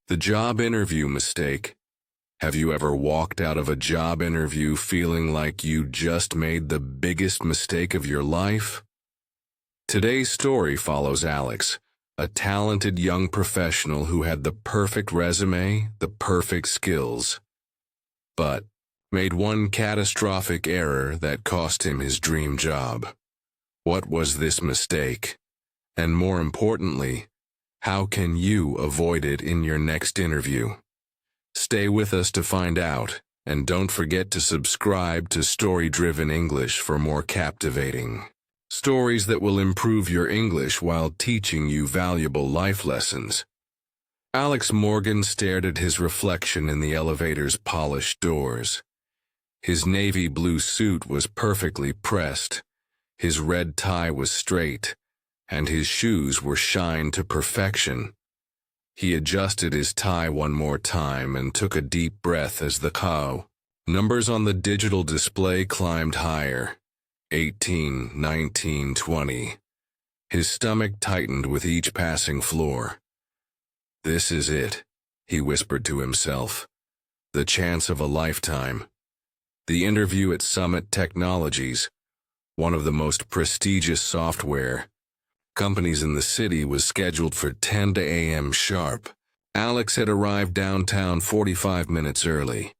The job interview mistake. Have you ever walked out of a job interview feeling like you just made the biggest mistake of your life? Today's story follows Alex, a talented young professional who had the perfect resume, the perfect skills, but made one catastrophic error that cost him his dream job. What was this mistake? And more importantly, how can you avoid it in your next interview? Stay with us to find out, and don't forget to subscribe to Story-Driven English for more captivating stories that will improve your English while teaching you valuable life lessons. Alex Morgan stared at his reflection in the elevator's polished doors. His navy blue suit was perfectly pressed, his red tie was straight, and his shoes were shined to perfection. He adjusted his tie one more time and took a deep breath as the numbers on the digital display climbed higher. 18, 19, 20. His stomach tightened with each passing floor. This is it, he whispered to himself. The chance of a lifetime. The interview at Summit Technologies, one of the most prestigious software companies in the city, was scheduled for 10 a.m. sharp. Alex had arrived downtown 45 minutes early,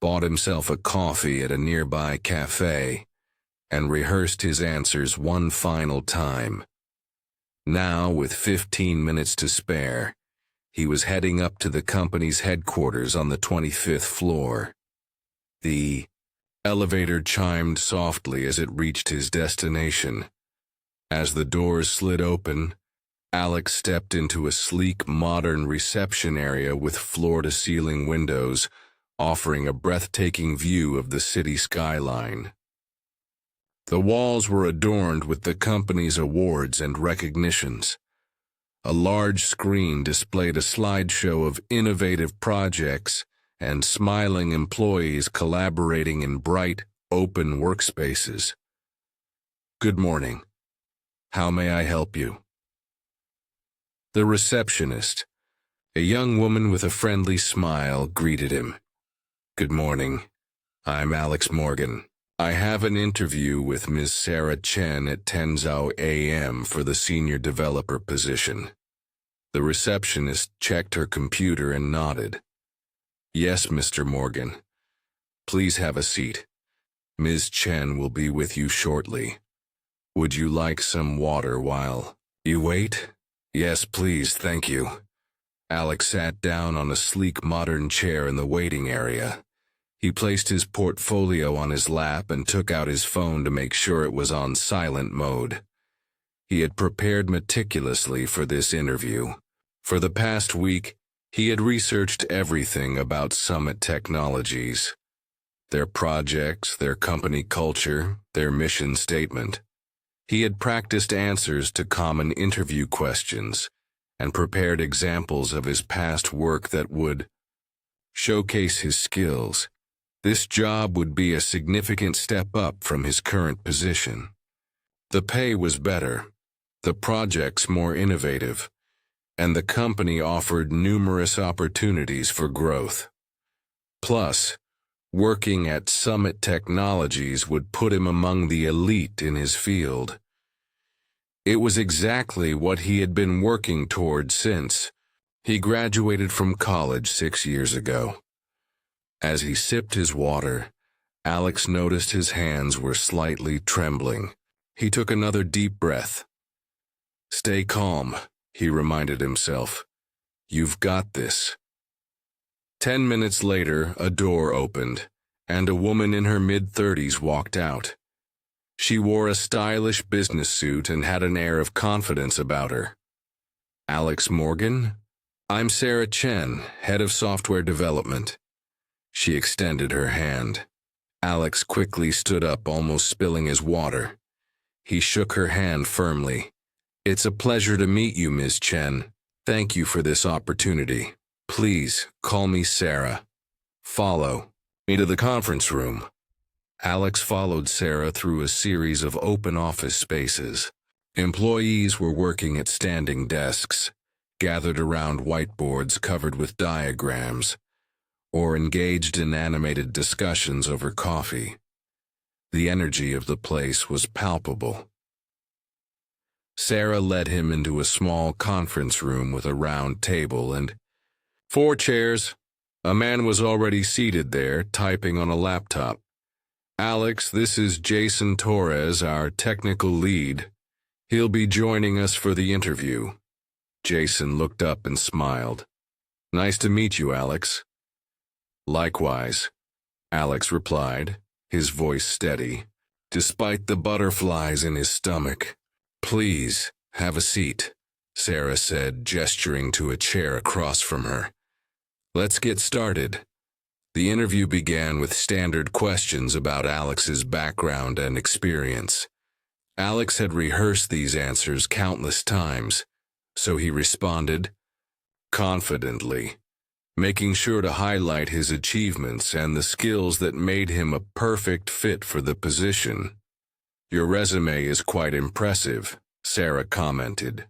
bought himself a coffee at a nearby cafe, and rehearsed his answers one final time. Now, with 15 minutes to spare, he was heading up to the company's headquarters on the 25th floor. The elevator chimed softly as it reached his destination. As the doors slid open, Alex stepped into a sleek, modern reception area with floor-to-ceiling windows, offering a breathtaking view of the city skyline. The walls were adorned with the company's awards and recognitions. A large screen displayed a slideshow of innovative projects and smiling employees collaborating in bright, open workspaces. Good morning. How may I help you? The receptionist, a young woman with a friendly smile, greeted him. Good morning. I'm Alex Morgan. I have an interview with Ms. Sarah Chen at 10 a.m. for the senior developer position. The receptionist checked her computer and nodded. Yes, Mr. Morgan. Please have a seat. Ms. Chen will be with you shortly. Would you like some water while you wait? Yes, please, thank you. Alex sat down on a sleek modern chair in the waiting area. He placed his portfolio on his lap and took out his phone to make sure it was on silent mode. He had prepared meticulously for this interview. For the past week, he had researched everything about Summit Technologies. Their projects, their company culture, their mission statement. He had practiced answers to common interview questions and prepared examples of his past work that would showcase his skills. This job would be a significant step up from his current position. The pay was better, the projects more innovative, and the company offered numerous opportunities for growth. Plus, working at Summit Technologies would put him among the elite in his field. It was exactly what he had been working toward since he graduated from college 6 years ago. As he sipped his water, Alex noticed his hands were slightly trembling. He took another deep breath. Stay calm, he reminded himself. You've got this. 10 minutes later, a door opened, and a woman in her mid-30s walked out. She wore a stylish business suit and had an air of confidence about her. Alex Morgan? I'm Sarah Chen, head of software development. She extended her hand. Alex quickly stood up, almost spilling his water. He shook her hand firmly. It's a pleasure to meet you, Ms. Chen. Thank you for this opportunity. Please, call me Sarah. Follow me to the conference room. Alex followed Sarah through a series of open office spaces. Employees were working at standing desks, gathered around whiteboards covered with diagrams, or engaged in animated discussions over coffee. The energy of the place was palpable. Sarah led him into a small conference room with a round table and 4 chairs. A man was already seated there, typing on a laptop. "Alex, this is Jason Torres, our technical lead. He'll be joining us for the interview." Jason looked up and smiled. "Nice to meet you, Alex." "Likewise," Alex replied, his voice steady, despite the butterflies in his stomach. "Please, have a seat," Sarah said, gesturing to a chair across from her. "Let's get started." The interview began with standard questions about Alex's background and experience. Alex had rehearsed these answers countless times, so he responded confidently, making sure to highlight his achievements and the skills that made him a perfect fit for the position. "Your resume is quite impressive," Sarah commented.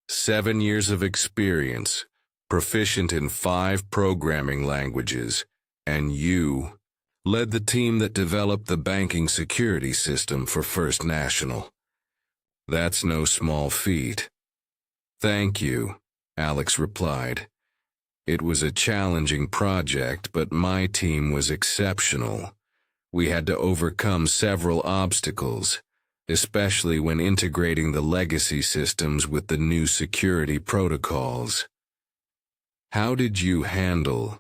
7 years of experience, proficient in 5 programming languages, and you led the team that developed the banking security system for First National. That's no small feat. "Thank you," Alex replied. "It was a challenging project, but my team was exceptional. We had to overcome several obstacles, especially when integrating the legacy systems with the new security protocols." "How did you handle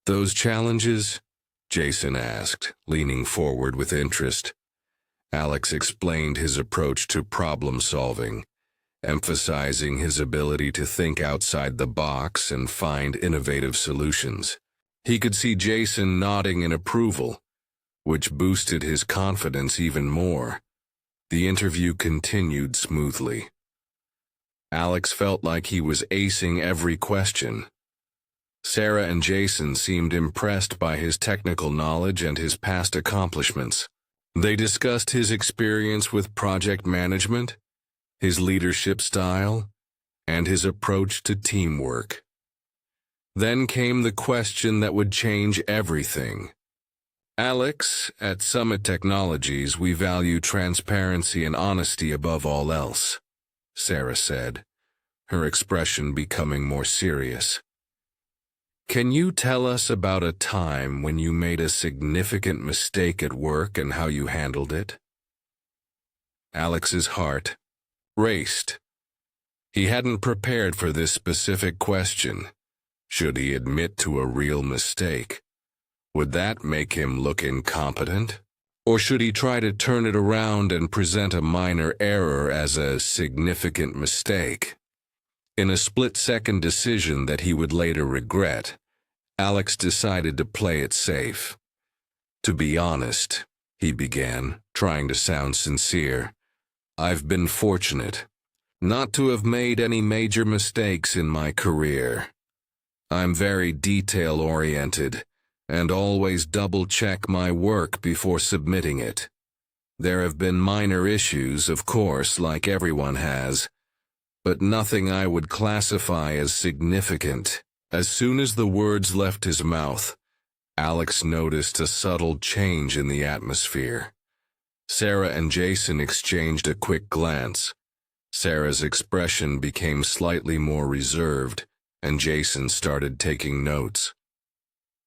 those challenges?" Jason asked, leaning forward with interest. Alex explained his approach to problem solving, emphasizing his ability to think outside the box and find innovative solutions. He could see Jason nodding in approval, which boosted his confidence even more. The interview continued smoothly. Alex felt like he was acing every question. Sarah and Jason seemed impressed by his technical knowledge and his past accomplishments. They discussed his experience with project management, his leadership style, and his approach to teamwork. Then came the question that would change everything. "Alex, at Summit Technologies, we value transparency and honesty above all else," Sarah said, her expression becoming more serious. "Can you tell us about a time when you made a significant mistake at work and how you handled it?" Alex's heart raced. He hadn't prepared for this specific question. Should he admit to a real mistake? Would that make him look incompetent? Or should he try to turn it around and present a minor error as a significant mistake? In a split-second decision that he would later regret, Alex decided to play it safe. "To be honest," he began, trying to sound sincere, "I've been fortunate not to have made any major mistakes in my career. I'm very detail-oriented and always double-check my work before submitting it. There have been minor issues, of course, like everyone has, but nothing I would classify as significant." As soon as the words left his mouth, Alex noticed a subtle change in the atmosphere. Sarah and Jason exchanged a quick glance. Sarah's expression became slightly more reserved, and Jason started taking notes.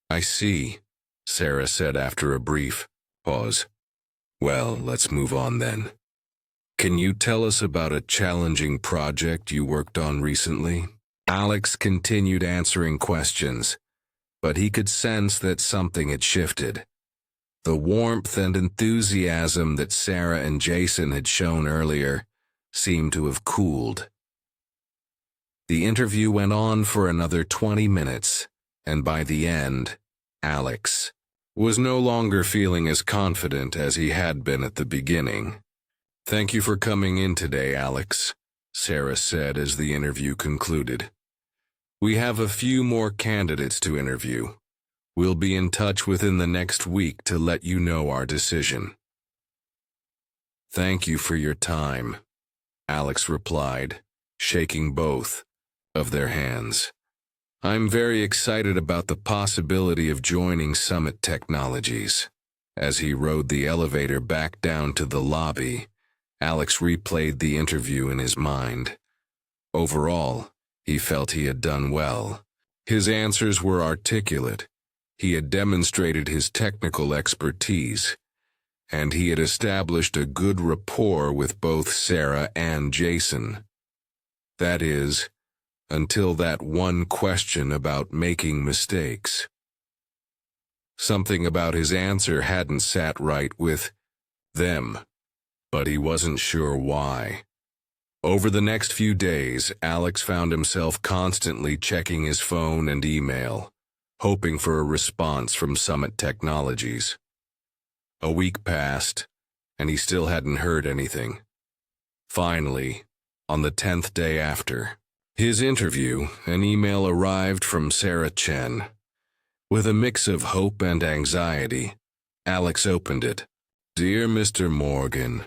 "I see," Sarah said after a brief pause. "Well, let's move on then. Can you tell us about a challenging project you worked on recently?" Alex continued answering questions, but he could sense that something had shifted. The warmth and enthusiasm that Sarah and Jason had shown earlier seemed to have cooled. The interview went on for another 20 minutes, and by the end, Alex was no longer feeling as confident as he had been at the beginning. "Thank you for coming in today, Alex," Sarah said as the interview concluded. "We have a few more candidates to interview. We'll be in touch within the next week to let you know our decision." "Thank you for your time," Alex replied, shaking both of their hands. I'm very excited about the possibility of joining Summit Technologies. As he rode the elevator back down to the lobby, Alex replayed the interview in his mind. Overall, he felt he had done well. His answers were articulate. He had demonstrated his technical expertise, and he had established a good rapport with both Sarah and Jason. That is, until that one question about making mistakes. Something about his answer hadn't sat right with them, but he wasn't sure why. Over the next few days, Alex found himself constantly checking his phone and email, hoping for a response from Summit Technologies. A week passed, and he still hadn't heard anything. Finally, on the 10th day after his interview, an email arrived from Sarah Chen. With a mix of hope and anxiety, Alex opened it. Dear Mr. Morgan,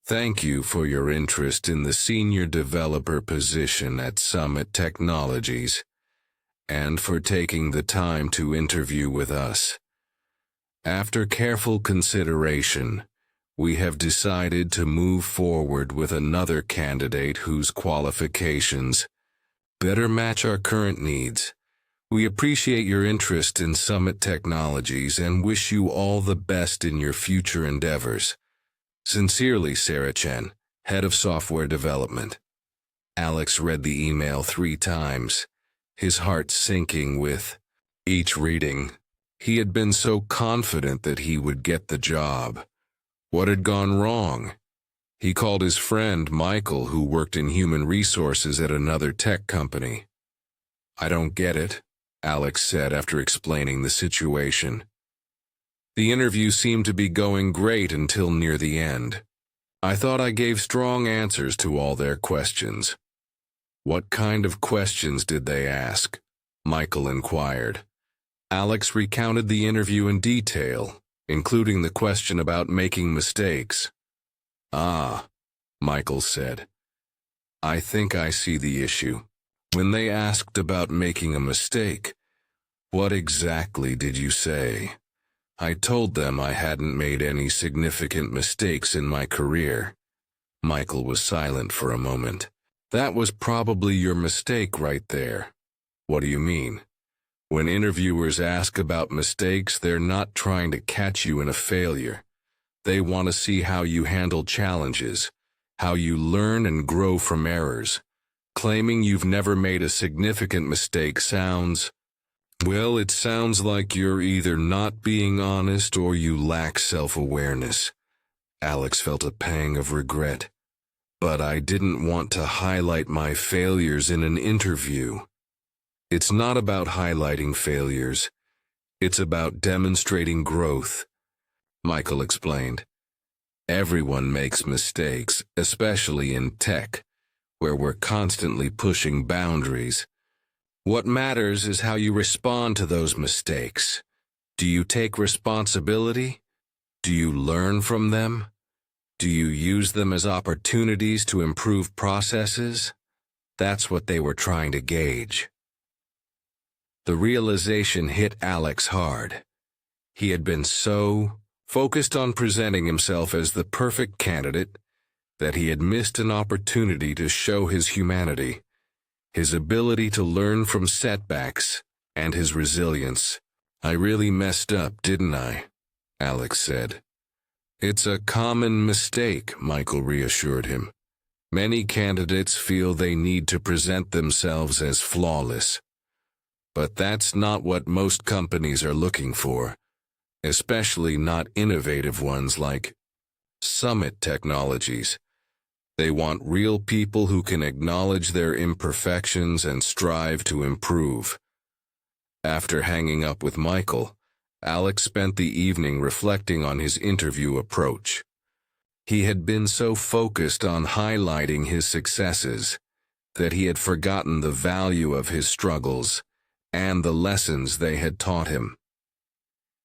thank you for your interest in the senior developer position at Summit Technologies, and for taking the time to interview with us. After careful consideration, we have decided to move forward with another candidate whose qualifications better match our current needs. We appreciate your interest in Summit Technologies and wish you all the best in your future endeavors. Sincerely, Sarah Chen, Head of Software Development. Alex read the email 3 times, his heart sinking with each reading. He had been so confident that he would get the job. What had gone wrong? He called his friend Michael, who worked in human resources at another tech company. I don't get it, Alex said after explaining the situation. The interview seemed to be going great until near the end. I thought I gave strong answers to all their questions. What kind of questions did they ask? Michael inquired. Alex recounted the interview in detail, including the question about making mistakes. Ah, Michael said. I think I see the issue. When they asked about making a mistake, what exactly did you say? I told them I hadn't made any significant mistakes in my career. Michael was silent for a moment. That was probably your mistake right there. What do you mean? When interviewers ask about mistakes, they're not trying to catch you in a failure. They want to see how you handle challenges, how you learn and grow from errors. Claiming you've never made a significant mistake sounds, well, it sounds like you're either not being honest or you lack self-awareness. Alex felt a pang of regret. But I didn't want to highlight my failures in an interview. It's not about highlighting failures. It's about demonstrating growth. Michael explained. Everyone makes mistakes, especially in tech, where we're constantly pushing boundaries. What matters is how you respond to those mistakes. Do you take responsibility? Do you learn from them? Do you use them as opportunities to improve processes? That's what they were trying to gauge. The realization hit Alex hard. He had been so focused on presenting himself as the perfect candidate that he had missed an opportunity to show his humanity, his ability to learn from setbacks, and his resilience. I really messed up, didn't I? Alex said. It's a common mistake, Michael reassured him. Many candidates feel they need to present themselves as flawless. But that's not what most companies are looking for, especially not innovative ones like Summit Technologies. They want real people who can acknowledge their imperfections and strive to improve. After hanging up with Michael, Alex spent the evening reflecting on his interview approach. He had been so focused on highlighting his successes that he had forgotten the value of his struggles and the lessons they had taught him.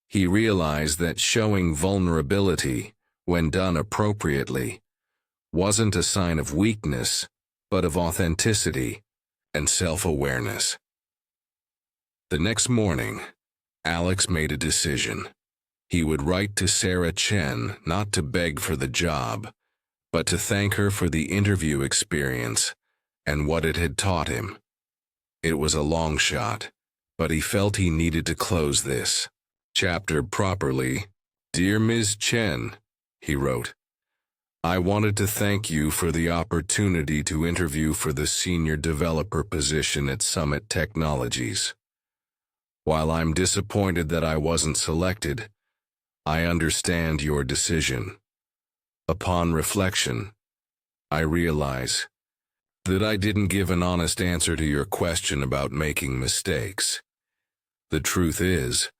He realized that showing vulnerability, when done appropriately, wasn't a sign of weakness, but of authenticity. and self-awareness. The next morning, Alex made a decision. He would write to Sarah Chen not to beg for the job, but to thank her for the interview experience and what it had taught him. It was a long shot, but he felt he needed to close this chapter properly. "Dear Ms. Chen," he wrote, "I wanted to thank you for the opportunity to interview for the senior developer position at Summit Technologies. While I'm disappointed that I wasn't selected, I understand your decision. Upon reflection, I realize that I didn't give an honest answer to your question about making mistakes. The truth is,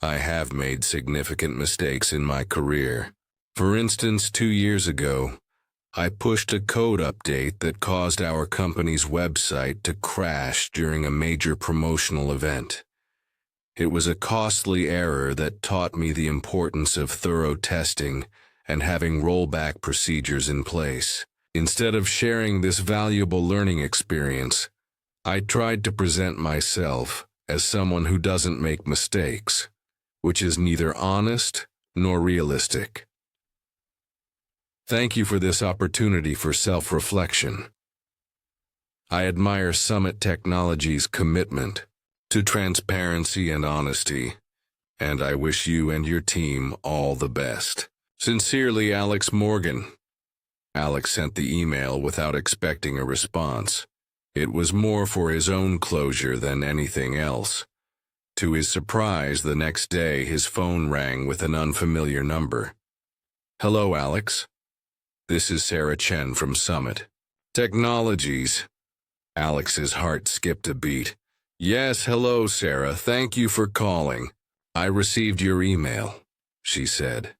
I have made significant mistakes in my career. For instance, 2 years ago, I pushed a code update that caused our company's website to crash during a major promotional event. It was a costly error that taught me the importance of thorough testing and having rollback procedures in place. Instead of sharing this valuable learning experience, I tried to present myself as someone who doesn't make mistakes, which is neither honest nor realistic. Thank you for this opportunity for self-reflection. I admire Summit Technologies' commitment to transparency and honesty, and I wish you and your team all the best. Sincerely, Alex Morgan." Alex sent the email without expecting a response. It was more for his own closure than anything else. To his surprise, the next day his phone rang with an unfamiliar number. "Hello, Alex. This is Sarah Chen from Summit Technologies." Alex's heart skipped a beat. "Yes, hello, Sarah. Thank you for calling. I received your email," she said.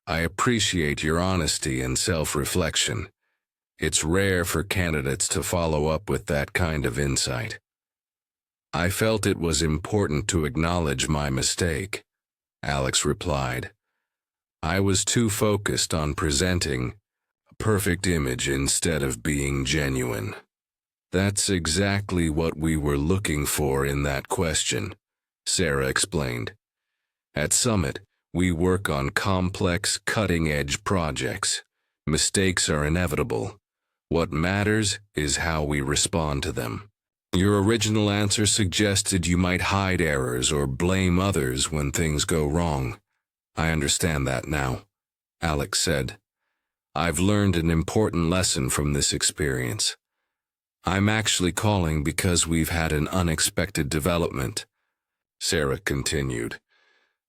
"I appreciate your honesty and self-reflection. It's rare for candidates to follow up with that kind of insight." "I felt it was important to acknowledge my mistake," Alex replied. "I was too focused on presenting a perfect image instead of being genuine." "That's exactly what we were looking for in that question," Sarah explained. "At Summit, we work on complex, cutting-edge projects. Mistakes are inevitable. What matters is how we respond to them. Your original answer suggested you might hide errors or blame others when things go wrong. I understand that now," Alex said. "I've learned an important lesson from this experience. I'm actually calling because we've had an unexpected development," Sarah continued.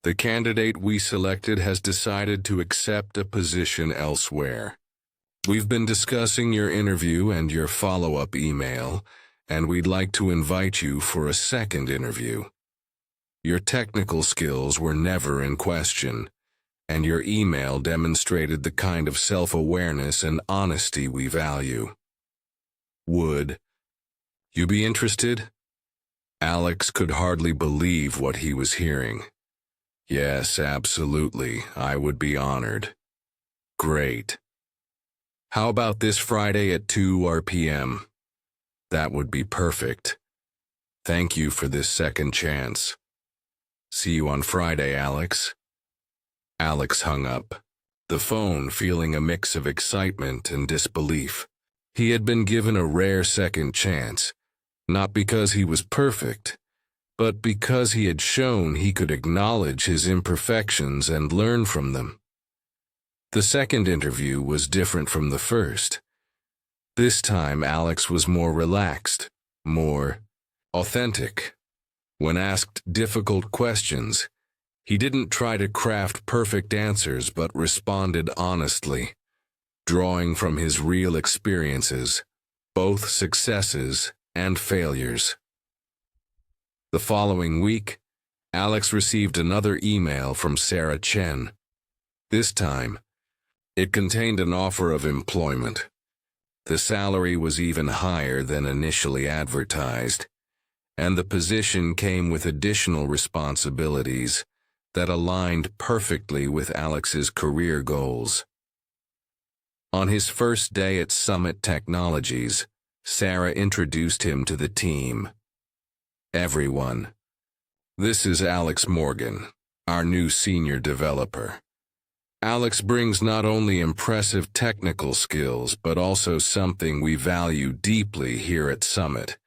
"The candidate we selected has decided to accept a position elsewhere. We've been discussing your interview and your follow-up email, and we'd like to invite you for a second interview. Your technical skills were never in question, and your email demonstrated the kind of self-awareness and honesty we value. Would you be interested?" Alex could hardly believe what he was hearing. "Yes, absolutely. I would be honored." "Great. How about this Friday at 2 p.m.? That would be perfect. Thank you for this second chance. See you on Friday, Alex." Alex hung up the phone, feeling a mix of excitement and disbelief. He had been given a rare second chance, not because he was perfect, but because he had shown he could acknowledge his imperfections and learn from them. The second interview was different from the first. This time, Alex was more relaxed, more authentic. When asked difficult questions, he didn't try to craft perfect answers but responded honestly, drawing from his real experiences, both successes and failures. The following week, Alex received another email from Sarah Chen. This time, it contained an offer of employment. The salary was even higher than initially advertised, and the position came with additional responsibilities that aligned perfectly with Alex's career goals. On his first day at Summit Technologies, Sarah introduced him to the team. Everyone, this is Alex Morgan, our new senior developer. Alex brings not only impressive technical skills, but also something we value deeply here at Summit,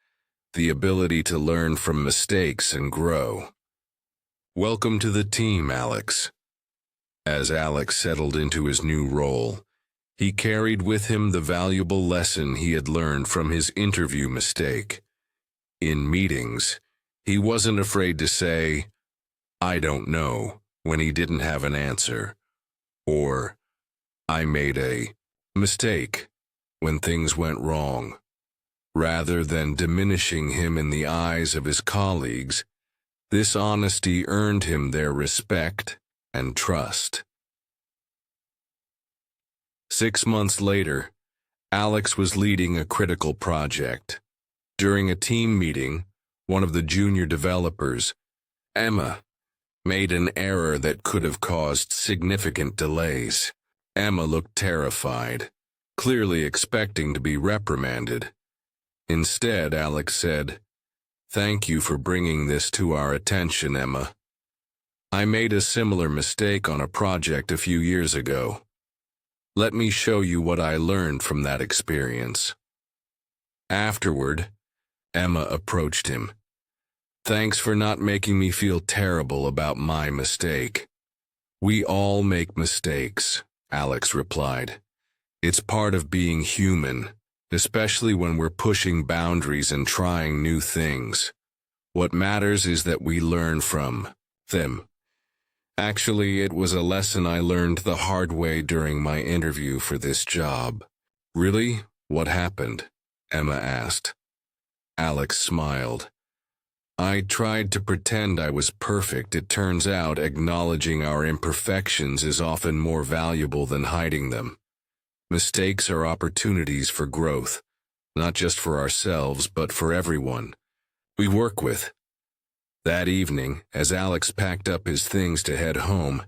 the ability to learn from mistakes and grow. Welcome to the team, Alex. As Alex settled into his new role, he carried with him the valuable lesson he had learned from his interview mistake. In meetings, he wasn't afraid to say, "I don't know," when he didn't have an answer, or "I made a mistake," when things went wrong. Rather than diminishing him in the eyes of his colleagues, this honesty earned him their respect and trust. 6 months later, Alex was leading a critical project. During a team meeting, one of the junior developers, Emma, made an error that could have caused significant delays. Emma looked terrified, clearly expecting to be reprimanded. Instead, Alex said, "Thank you for bringing this to our attention, Emma. I made a similar mistake on a project a few years ago. Let me show you what I learned from that experience." Afterward, Emma approached him. "Thanks for not making me feel terrible about my mistake." "We all make mistakes," Alex replied. "It's part of being human, especially when we're pushing boundaries and trying new things. What matters is that we learn from them." Actually, it was a lesson I learned the hard way during my interview for this job. "Really? What happened?" Emma asked. Alex smiled. "I tried to pretend I was perfect. It turns out acknowledging our imperfections is often more valuable than hiding them. Mistakes are opportunities for growth, not just for ourselves, but for everyone we work with." That evening, as Alex packed up his things to head home,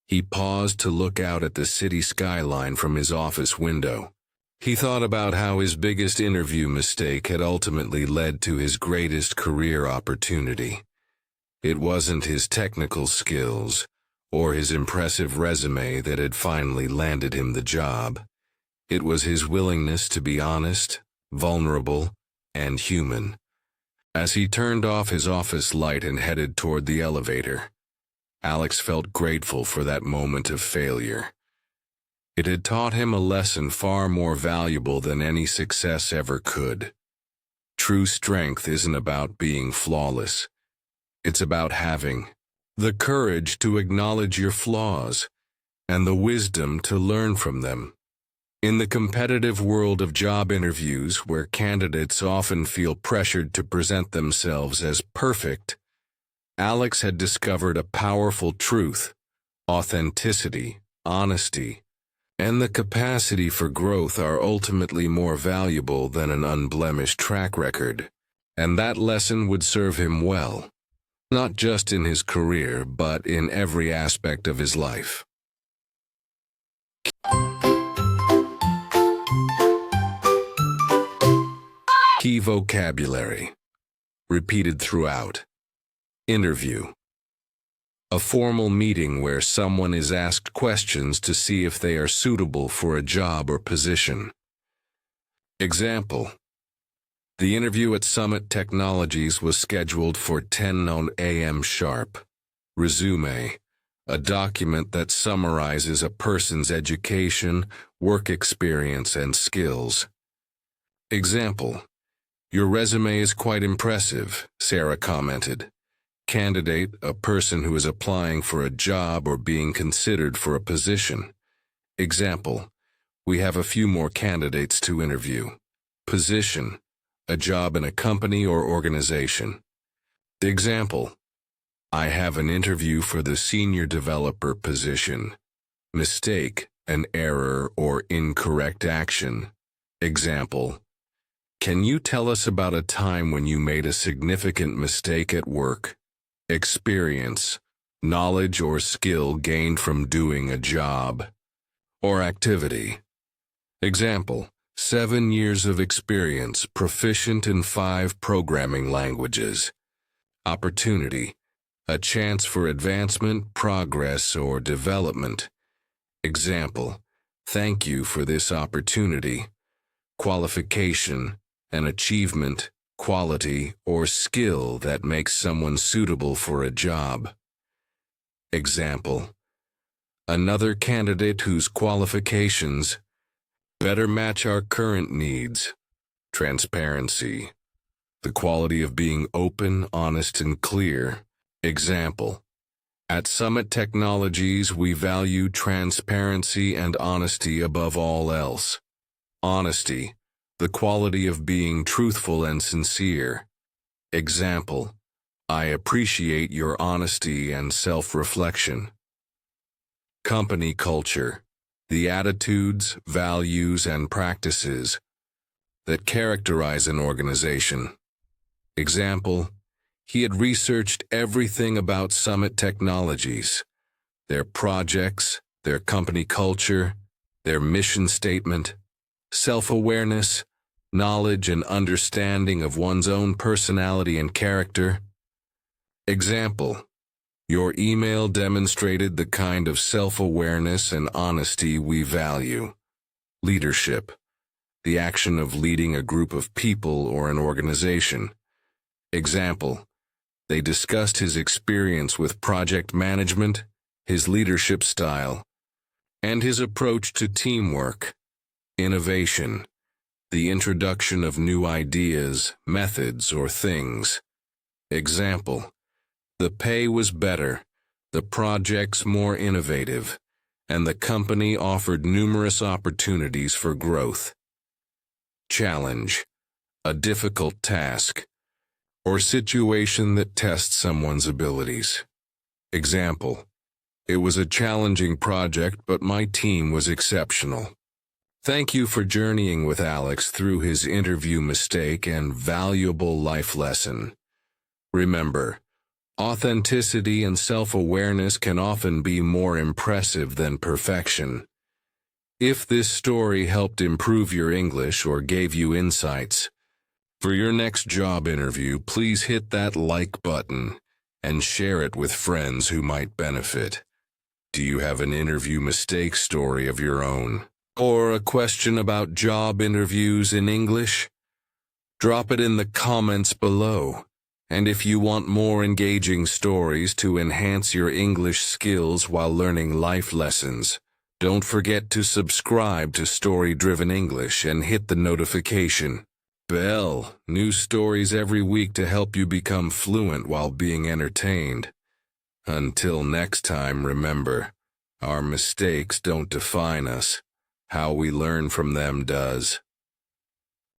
he paused to look out at the city skyline from his office window. He thought about how his biggest interview mistake had ultimately led to his greatest career opportunity. It wasn't his technical skills or his impressive resume that had finally landed him the job. It was his willingness to be honest, vulnerable, and human. As he turned off his office light and headed toward the elevator, Alex felt grateful for that moment of failure. It had taught him a lesson far more valuable than any success ever could. True strength isn't about being flawless. It's about having the courage to acknowledge your flaws and the wisdom to learn from them. In the competitive world of job interviews, where candidates often feel pressured to present themselves as perfect, Alex had discovered a powerful truth: authenticity, honesty, and the capacity for growth are ultimately more valuable than an unblemished track record. And that lesson would serve him well, not just in his career, but in every aspect of his life. Key vocabulary. Repeated throughout. Interview. A formal meeting where someone is asked questions to see if they are suitable for a job or position. Example. The interview at Summit Technologies was scheduled for 10 a.m. sharp. Resume. A document that summarizes a person's education, work experience, and skills. Example. Your resume is quite impressive, Sarah commented. Candidate, a person who is applying for a job or being considered for a position. Example. We have a few more candidates to interview. Position. A job in a company or organization. Example. I have an interview for the senior developer position. Mistake, an error or incorrect action. Example. Can you tell us about a time when you made a significant mistake at work? Experience, knowledge or skill gained from doing a job or activity. Example. 7 years of experience, proficient in 5 programming languages. Opportunity, a chance for advancement, progress, or development. Example, thank you for this opportunity. Qualification, an achievement, quality, or skill that makes someone suitable for a job. Example, another candidate whose qualifications better match our current needs. Transparency, the quality of being open, honest, and clear. Example, at Summit Technologies, we value transparency and honesty above all else. Honesty, the quality of being truthful and sincere. Example, I appreciate your honesty and self-reflection. Company culture, the attitudes, values, and practices that characterize an organization. Example, he had researched everything about Summit Technologies, their projects, their company culture, their mission statement, self-awareness, knowledge and understanding of one's own personality and character. Example, your email demonstrated the kind of self-awareness and honesty we value. Leadership, the action of leading a group of people or an organization. Example, they discussed his experience with project management, his leadership style, and his approach to teamwork. Innovation, the introduction of new ideas, methods, or things. Example, the pay was better, the projects more innovative, and the company offered numerous opportunities for growth. Challenge, a difficult task or situation that tests someone's abilities. Example, it was a challenging project, but my team was exceptional. Thank you for journeying with Alex through his interview mistake and valuable life lesson. Remember, authenticity and self-awareness can often be more impressive than perfection. If this story helped improve your English or gave you insights for your next job interview, please hit that like button and share it with friends who might benefit. Do you have an interview mistake story of your own? Or a question about job interviews in English? Drop it in the comments below. And if you want more engaging stories to enhance your English skills while learning life lessons, don't forget to subscribe to Story-Driven English and hit the notification bell. New stories every week to help you become fluent while being entertained. Until next time, remember, our mistakes don't define us. How we learn from them does.